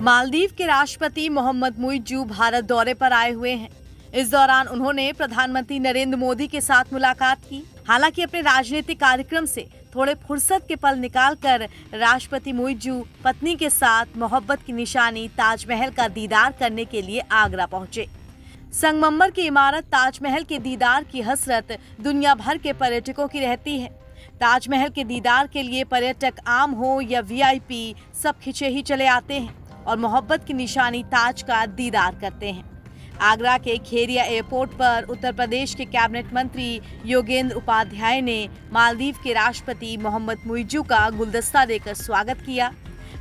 मालदीव के राष्ट्रपति मोहम्मद मुइज्जू भारत दौरे पर आए हुए हैं। इस दौरान उन्होंने प्रधानमंत्री नरेंद्र मोदी के साथ मुलाकात की। हालांकि अपने राजनीतिक कार्यक्रम से थोड़े फुर्सत के पल निकालकर राष्ट्रपति मुइज्जू पत्नी के साथ मोहब्बत की निशानी ताजमहल का दीदार करने के लिए आगरा पहुंचे। संगमरमर की इमारत ताजमहल के दीदार की हसरत दुनिया भर के पर्यटकों की रहती है। ताजमहल के दीदार के लिए पर्यटक आम हो या वीआईपी सब खिंचे ही चले आते हैं और मोहब्बत की निशानी ताज का दीदार करते हैं। आगरा के खेरिया एयरपोर्ट पर उत्तर प्रदेश के कैबिनेट मंत्री योगेंद्र उपाध्याय ने मालदीव के राष्ट्रपति मोहम्मद मुइज्जू का गुलदस्ता देकर स्वागत किया।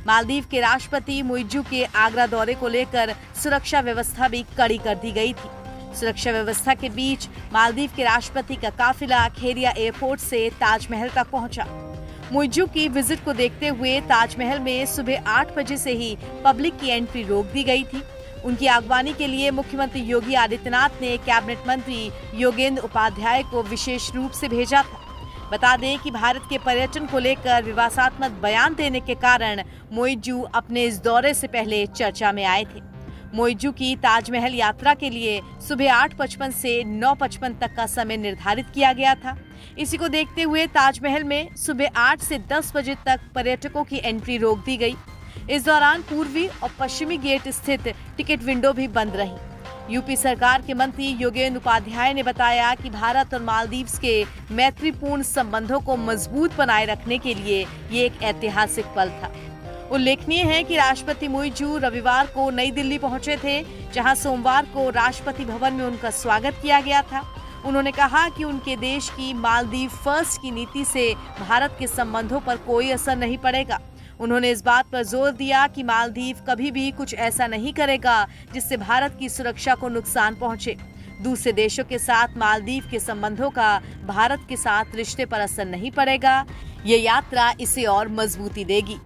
मालदीव के राष्ट्रपति मुइज्जू के आगरा दौरे को लेकर सुरक्षा व्यवस्था भी कड़ी कर दी गई थी। सुरक्षा व्यवस्था के बीच मालदीव के राष्ट्रपति का काफिला खेरिया एयरपोर्ट से ताजमहल तक पहुंचा। मुइज्जू की विजिट को देखते हुए ताजमहल में सुबह 8 बजे से ही पब्लिक की एंट्री रोक दी गई थी। उनकी अगवानी के लिए मुख्यमंत्री योगी आदित्यनाथ ने कैबिनेट मंत्री योगेंद्र उपाध्याय को विशेष रूप से भेजा था। बता दें कि भारत के पर्यटन को लेकर विवादास्पद बयान देने के कारण मुइज्जू अपने इस दौरे से पहले चर्चा में आए थे। मुइज्जू की ताजमहल यात्रा के लिए सुबह 8:55 से 9:55 तक का समय निर्धारित किया गया था। इसी को देखते हुए ताजमहल में सुबह 8 से 10 बजे तक पर्यटकों की एंट्री रोक दी गई। इस दौरान पूर्वी और पश्चिमी गेट स्थित टिकट विंडो भी बंद रही। यूपी सरकार के मंत्री योगेंद्र उपाध्याय ने बताया कि भारत और मालदीव के मैत्रीपूर्ण संबंधों को मजबूत बनाए रखने के लिए ये एक ऐतिहासिक पल था। उल्लेखनीय है कि राष्ट्रपति मुइज्जू रविवार को नई दिल्ली पहुंचे थे, जहां सोमवार को राष्ट्रपति भवन में उनका स्वागत किया गया था। उन्होंने कहा कि उनके देश की मालदीव फर्स्ट की नीति से भारत के संबंधों पर कोई असर नहीं पड़ेगा। उन्होंने इस बात पर जोर दिया कि मालदीव कभी भी कुछ ऐसा नहीं करेगा जिससे भारत की सुरक्षा को नुकसान पहुंचे। दूसरे देशों के साथ मालदीव के संबंधों का भारत के साथ रिश्ते पर असर नहीं पड़ेगा। ये यात्रा इसे और मजबूती देगी।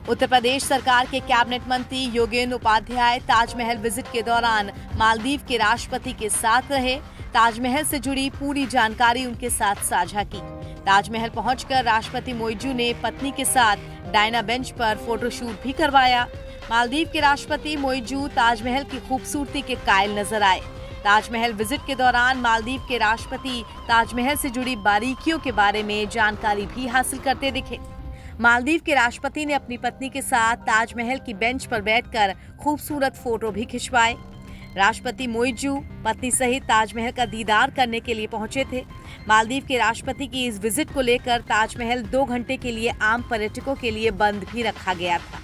उत्तर प्रदेश सरकार के कैबिनेट मंत्री योगेंद्र उपाध्याय ताजमहल विजिट के दौरान मालदीव के राष्ट्रपति के साथ रहे। ताजमहल से जुड़ी पूरी जानकारी उनके साथ साझा की। ताजमहल पहुंचकर राष्ट्रपति मुइज्जू ने पत्नी के साथ डायना बेंच पर फोटोशूट भी करवाया। मालदीव के राष्ट्रपति मुइज्जू ताजमहल की खूबसूरती के कायल नजर आए। ताजमहल विजिट के दौरान मालदीव के राष्ट्रपति ताजमहल से जुड़ी बारीकियों के बारे में जानकारी भी हासिल करते दिखे। मालदीव के राष्ट्रपति ने अपनी पत्नी के साथ ताजमहल की बेंच पर बैठकर खूबसूरत फोटो भी खिंचवाए। राष्ट्रपति मुइज्जू पत्नी सहित ताजमहल का दीदार करने के लिए पहुंचे थे। मालदीव के राष्ट्रपति की इस विजिट को लेकर ताजमहल 2 घंटे के लिए आम पर्यटकों के लिए बंद भी रखा गया था।